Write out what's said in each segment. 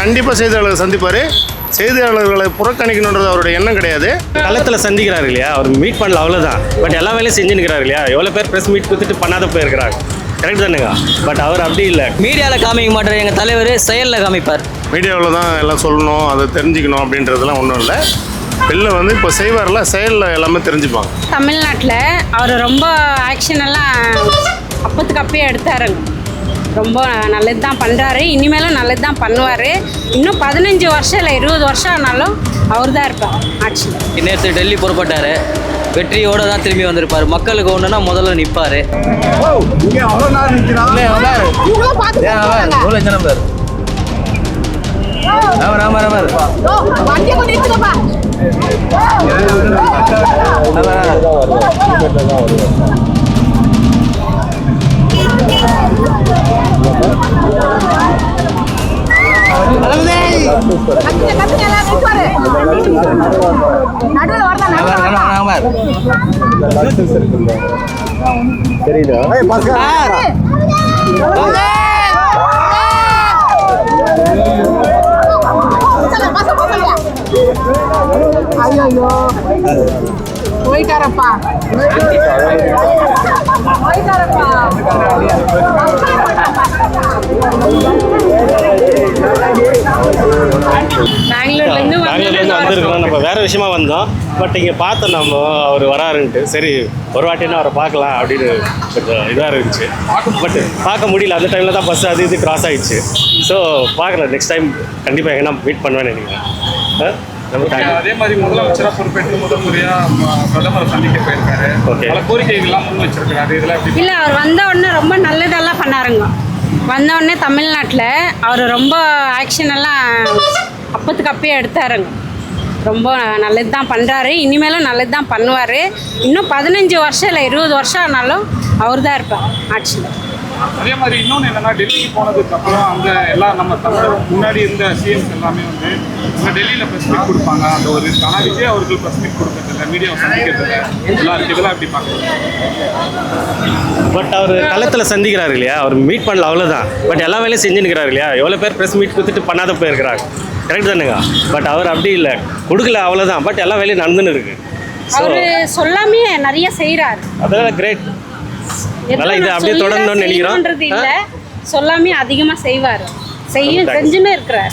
கண்டிப்பாக செய்தியாளர்கள் சந்திப்பார். செய்தியாளர்களை புறக்கணிக்கணுன்றது அவருடைய எண்ணம் கிடையாது. களத்தில் சந்திக்கிறாரு இல்லையா, அவர் மீட் பண்ணல அவ்வளோதான். பட் எல்லா வேலையும் செஞ்சுருக்கிறாரு இல்லையா. எவ்வளோ பேர் ப்ரெஸ் மீட் கொடுத்துட்டு பண்ணாத போயிருக்கிறாங்க. கரெக்ட் தானுங்க. பட் அவர் அப்படி இல்லை. மீடியாவில் காமிக்க மாட்டார் எங்கள் தலைவர், செயலில் காமிப்பார். மீடியாவில் தான் எல்லாம் சொல்லணும், அதை தெரிஞ்சுக்கணும் அப்படின்றதுலாம் ஒன்றும் இல்லை. வெளில வந்து இப்போ செய்வார்ல, செயலில் எல்லாமே தெரிஞ்சுப்பாங்க. தமிழ்நாட்டில் அவர் ரொம்ப ஆக்ஷன் எல்லாம் அப்பத்துக்கு அப்பயே எடுத்தாருங்க. ரொம்ப நல்லது தான் பண்ணுறாரு. இனிமேலும் நல்லது தான் பண்ணுவார். இன்னும் 15 வருஷம் இல்லை 20 வருஷம் ஆனாலும் அவர் தான் இருப்பார் ஆட்சியில். நேற்று டெல்லி புறப்பட்டார். வெற்றியோடு தான் திரும்பி வந்திருப்பார். மக்களுக்கு ஒன்றுனா முதல்ல நிற்பார். ஐயோ போயிட்டாரப்பா. பெங்களூர்லேருந்து வந்திருக்கிறோம். நம்ம வேறு விஷயமா வந்தோம். பட் இங்கே பார்த்தோம் நம்ம அவர் வராருன்ட்டு. சரி ஒரு வாட்டினா அவரை பார்க்கலாம் அப்படின்னு கொஞ்சம் இதாக இருந்துச்சு. பட் பார்க்க முடியல. அந்த டைமில் தான் பஸ் அது இது கிராஸ் ஆகிடுச்சு. ஸோ பார்க்கலாம். நெக்ஸ்ட் டைம் கண்டிப்பாக எங்கன்னா மீட் பண்ணுவேன்னு நினைக்கிறேன். அதே மாதிரி முதலமைச்சராக பொறுப்பேற்று முதல் முறையாக பிரதமரை சந்திக்க போயிருக்காரு. பல கோரிக்கைகள்லாம் முன் வச்சிருக்காரு. இதெல்லாம் இல்லை, அவர் வந்த உடனே ரொம்ப நல்லதெல்லாம் பண்ணாருங்க. வந்த உடனே தமிழ்நாட்டில் அவர் ரொம்ப ஆக்ஷன் எல்லாம் அப்பத்துக்கு அப்பயே எடுத்தாருங்க. ரொம்ப நல்லது தான் பண்ணுறாரு. இனிமேலும் நல்லது தான் பண்ணுவார். இன்னும் 15 வருஷம் இல்லை 20 வருஷம் ஆனாலும் அவர் தான் இருப்பார் ஆட்சியில். அதே மாதிரி இன்னொன்று என்னன்னா, டெல்லிக்கு போனதுக்கு அப்புறம் அந்த எல்லாம் நம்ம தமிழ் முன்னாடி இருந்த சிஎம்ஸ் எல்லாமே வந்து டெல்லியில் ப்ரெஸ் மீட் கொடுப்பாங்க. அந்த ஒரு ஆனால் விஜய் அவர்கள் ப்ரெஸ் மீட் கொடுக்கறதில்ல, மீடியாவை சந்திக்கிறதில்ல. இதெல்லாம் எப்படி பார்க்குறீங்க? பட் அவர் களத்தில் சந்திக்கிறாரு இல்லையா, அவர் மீட் பண்ணல அவ்வளோதான். பட் எல்லா வேலையும் செஞ்சுருக்கிறாரு இல்லையா. எவ்வளோ பேர் ப்ரெஸ் மீட் கொடுத்துட்டு பண்ணாத போயிருக்கிறாங்க. கரெக்ட் தானுங்க. பட் அவர் அப்படி இல்லை, கொடுக்கல அவ்வளோதான். பட் எல்லா வேலையும் நடந்துன்னு இருக்கு. அவர் சொல்லாமே நிறைய செய்கிறார். அதெல்லாம் கிரேட். நல்லா இது அப்படியே தொடரணும்னு நினைக்கிறோம். இல்லை, சொல்லாமே அதிகமாக செய்வார். செஞ்சுன்னு இருக்கிறார்.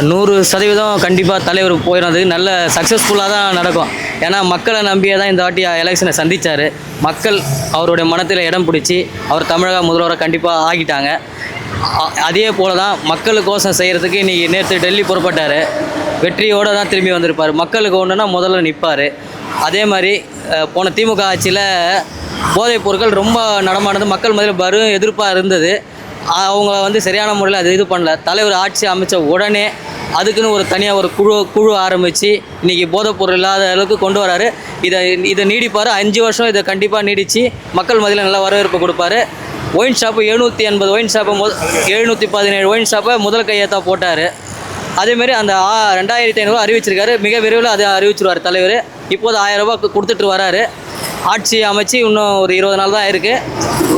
100% கண்டிப்பாக தலைவர் போயிடுறது நல்ல சக்ஸஸ்ஃபுல்லாக தான் நடக்கும். ஏன்னா மக்களை நம்பியே தான் இந்த வாட்டி எலெக்ஷனை சந்தித்தார். மக்கள் அவருடைய மனத்தில் இடம் பிடிச்சி அவர் தமிழக முதல்வராக கண்டிப்பாக ஆகிட்டாங்க. அதே போல் தான் மக்களுக்கோசம் செய்கிறதுக்கு இன்றைக்கி நேற்று டெல்லி புறப்பட்டார். வெற்றியோடு தான் திரும்பி வந்திருப்பார். மக்களுக்கு ஒன்றுனா முதல்ல நிற்பார். அதே மாதிரி போன திமுக ஆட்சியில் போதைப் பொருட்கள் ரொம்ப நடமானது. மக்கள் மத்தியில் வரும் எதிர்ப்பாக இருந்தது. அவங்க வந்து சரியான முறையில் அது இது பண்ணல. தலைவர் ஆட்சி அமைச்ச உடனே அதுக்குன்னு ஒரு தனியாக ஒரு குழு ஆரம்பித்து இன்றைக்கி போதைப் பொருள் இல்லாத அளவுக்கு கொண்டு வராரு. இதை நீடிப்பார். 5 வருஷம் இதை கண்டிப்பாக நீடித்து மக்கள் மத்தியில் நல்ல வரவேற்பு கொடுப்பாரு. ஒயின் ஷாப்பு 780 ஒயின் ஷாப்பை 717 ஒயின் ஷாப்பை முதல் கையெழுத்தாக போட்டார். அதேமாரி அந்த 2500 அறிவிச்சிருக்காரு. மிக விரைவில் அதை அறிவிச்சிருவார் தலைவர். இப்போது 1000 ரூபா கொடுத்துட்டு வராரு. ஆட்சி அமைச்சு இன்னும் ஒரு 20 நாள் தான் இருக்குது.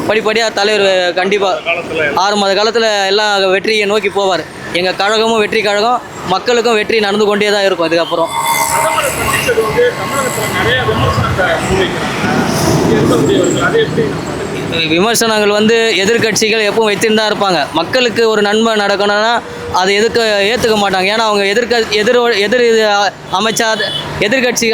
படிப்படியாக தலைவர் கண்டிப்பாக 6 மாத காலத்தில் எல்லாம் வெற்றியை நோக்கி போவார். எங்கள் கழகமும் வெற்றி கழகம், மக்களுக்கும் வெற்றி நடந்து கொண்டே தான் இருக்கும். இதுக்கப்புறம் விமர்சனங்கள் வந்து எதிர்கட்சிகள் எப்பவும் வைத்துன்னு தான் இருப்பாங்க. மக்களுக்கு ஒரு நன்மை நடக்கணும்னா அதை ஏற்றுக்க மாட்டாங்க. ஏன்னா அவங்க எதிர் அமைச்சா எதிர்கட்சி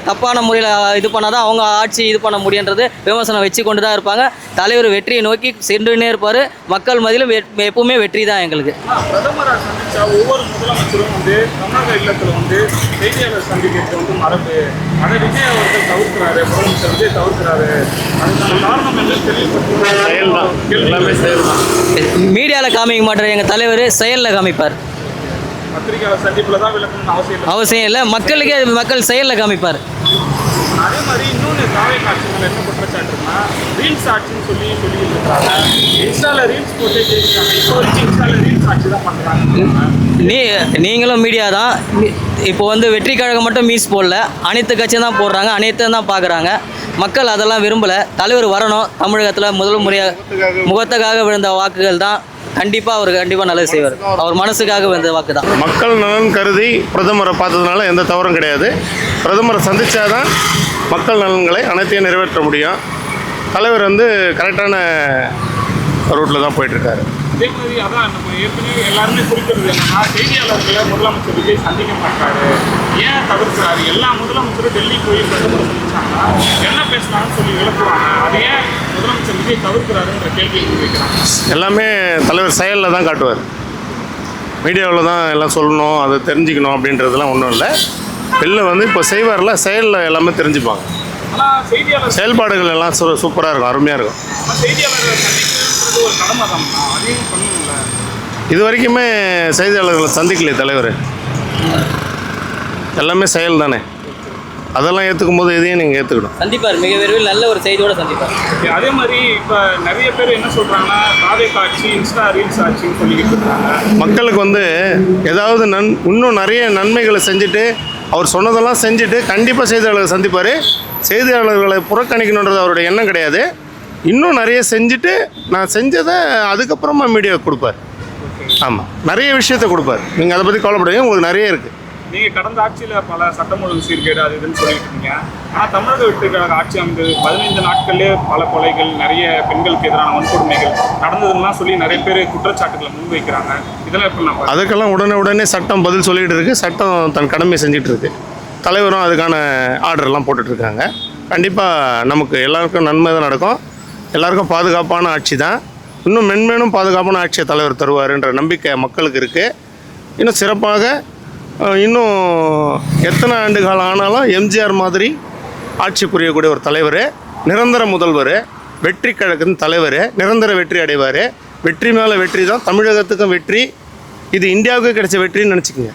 தப்பான முறையில் இது பண்ணால் தான் அவங்க ஆட்சி இது பண்ண முடியுன்றது விமர்சனம் வச்சு கொண்டு தான் இருப்பாங்க. தலைவர் வெற்றியை நோக்கி சென்றுனே இருப்பார். மக்கள் மத்தியிலும் எப்பவுமே வெற்றி தான் எங்களுக்கு. பிரதமராக சந்திச்சா ஒவ்வொரு முதலமைச்சரும் வந்து தமிழக இல்லத்தில் வந்து செய்தியாளர் சந்திக்கிறது வந்து மரபு. அதை விஜய் அவர்கள் தவிர்க்கிறாரு, முதலமைச்சர் விஜய் தவிர்க்கிறாரு. அதுக்கான காரணம் என்ன தெரியப்பட்டு செயல் தான், எல்லாமே செயல் தான். மீடியாவில் காமிக்க மாட்டார் எங்கள் தலைவர், செயலில் காமிப்பார். பத்திரிகையாளர் சந்திப்பில் தான் விளக்கணும்னு அவசியம் இல்லை. மக்கள் செயலில் காமிப்பார். அதே மாதிரி இன்னொன்று தாவே காட்சிகள் என்ன குற்றச்சாட்டுன்னா, ரீல்ஸ் ஆட்சின்னு சொல்லிட்டு இருக்காங்க. இன்ஸ்டாவில் ரீல்ஸ் போட்டு ஜெயிக்கிறாங்க. இப்போ வரைக்கும் இன்ஸ்டாவில் ரீல்ஸ் ஆட்சி தான் பண்ணுறாங்க. நீங்களும் மீடியா தான். இப்போ வந்து வெற்றி கழகம் மட்டும் மீஸ் போடல, அனைத்து கட்சியும் தான் போடுறாங்க, அனைத்தும் தான் பார்க்குறாங்க. மக்கள் அதெல்லாம் விரும்பலை. தலைவர் வரணும். தமிழகத்தில் முதல் முறையாக முகத்துக்காக விழுந்த வாக்குகள் தான் கண்டிப்பாக அவர் கண்டிப்பாக நல்லது செய்வார். அவர் மனசுக்காக வந்த வாக்கு தான். மக்கள் நலன் கருதி பிரதமரை பார்த்ததுனால எந்த தவறும் கிடையாது. பிரதமரை சந்திச்சாதான் மக்கள் நலன்களை அனைத்தையும் நிறைவேற்ற முடியும். தலைவர் வந்து கரெக்டான ரூட்டில் தான் போயிட்டுருக்காரு. அதே மாதிரி அதான் நம்ம ஏற்கனவே எல்லாருமே குறிப்பிடுறது என்னன்னா, செய்தியாளர்களை முதலமைச்சர் விஜய் சந்திக்க மாட்டாரு, ஏன் தவிர்க்கிறாரு? எல்லா முதலமைச்சரும் டெல்லி போய் பிரதமர் சந்திச்சாங்கன்னா என்ன பேசலாம்னு சொல்லி விளக்குவாங்க. அது ஏன் முதலமைச்சர் விஜய் தவிர்க்கிறாருன்ற கேள்வியை வைக்கிறாங்க. எல்லாமே தலைவர் செயலில் தான் காட்டுவார். மீடியாவில் தான் எல்லாம் சொல்லணும், அதை தெரிஞ்சுக்கணும் அப்படின்றதுலாம் ஒன்றும் இல்லை. வெளில வந்து இப்போ செய்வார்ல, செயலில் எல்லாமே தெரிஞ்சுப்பாங்க. ஆனால் செய்தியாளர் செயல்பாடுகள் எல்லாம் சூப்பராக இருக்கும், அருமையாக இருக்கும். செய்தியாளர்களை சந்திக்கிறது ஒரு கடமை தான், அதையும் பண்ணணும்ல. இது வரைக்குமே செய்தியாளர்களை சந்திக்கலையே தலைவர். எல்லாமே செயல் தானே, அதெல்லாம் ஏற்றுக்கும் போது இதையும் நீங்கள் ஏற்றுக்கணும். சந்திப்பார், மிக விரைவில் நல்ல ஒரு செய்தியோடு சந்திப்பார். அதே மாதிரி இப்போ நிறைய பேர் என்ன சொல்கிறாங்கன்னா, காதை காட்சி இன்ஸ்டா ரீல்ஸ் ஆட்சின்னு சொல்லிக்கிட்டு இருக்காங்க. மக்களுக்கு வந்து ஏதாவது இன்னும் நிறைய நன்மைகளை செஞ்சுட்டு அவர் சொன்னதெல்லாம் செஞ்சுட்டு கண்டிப்பாக செய்தியாளர்களை சந்திப்பார். செய்தியாளர்களை புறக்கணிக்கணுன்றது அவருடைய எண்ணம் கிடையாது. இன்னும் நிறைய செஞ்சுட்டு நான் செஞ்சதை அதுக்கப்புறமா மீடியாவுக்கு கொடுப்பார். ஆமாம், நிறைய விஷயத்த கொடுப்பார். நீங்கள் அதை பற்றி கவலைப்படுவீங்க, உங்களுக்கு நிறைய இருக்குது. நீங்கள் கடந்த ஆட்சியில் பல சட்டம் ஒழுங்கு சீர்கேடு அது இதுன்னு சொல்லிட்டு இருக்கீங்க. ஆனால் தமிழக வெற்றிக்கழக ஆட்சி வந்து 15 நாட்கள்லேயே பல கொலைகள், நிறைய பெண்களுக்கு எதிரான வன்கொடுமைகள் நடந்ததுலாம் சொல்லி நிறைய பேர் குற்றச்சாட்டுகளை முன்வைக்கிறாங்க. இதெல்லாம் எப்படி நம்ம அதுக்கெல்லாம் உடனே சட்டம் பதில் சொல்லிகிட்டு இருக்குது. சட்டம் தன் கடமையை செஞ்சுட்டு இருக்கு. தலைவரும் அதுக்கான ஆர்டர்லாம் போட்டுட்ருக்காங்க. கண்டிப்பாக நமக்கு எல்லாருக்கும் நன்மை தான் நடக்கும். எல்லாருக்கும் பாதுகாப்பான ஆட்சி தான். இன்னும் மென்மேலும் பாதுகாப்பான ஆட்சியை தலைவர் தருவாருன்ற நம்பிக்கை மக்களுக்கு இருக்குது. இன்னும் சிறப்பாக இன்னும் எத்தனை ஆண்டு காலம் ஆனாலும் எம்ஜிஆர் மாதிரி ஆட்சி புரியக்கூடிய ஒரு தலைவர், நிரந்தர முதல்வர், வெற்றி கழகத்தின் தலைவர், நிரந்தர வெற்றி அடைவார். வெற்றி மேலே வெற்றி தான் தமிழகத்துக்கும் வெற்றி. இது இந்தியாவுக்கு கிடைச்ச வெற்றின்னு நினச்சிக்கோங்க.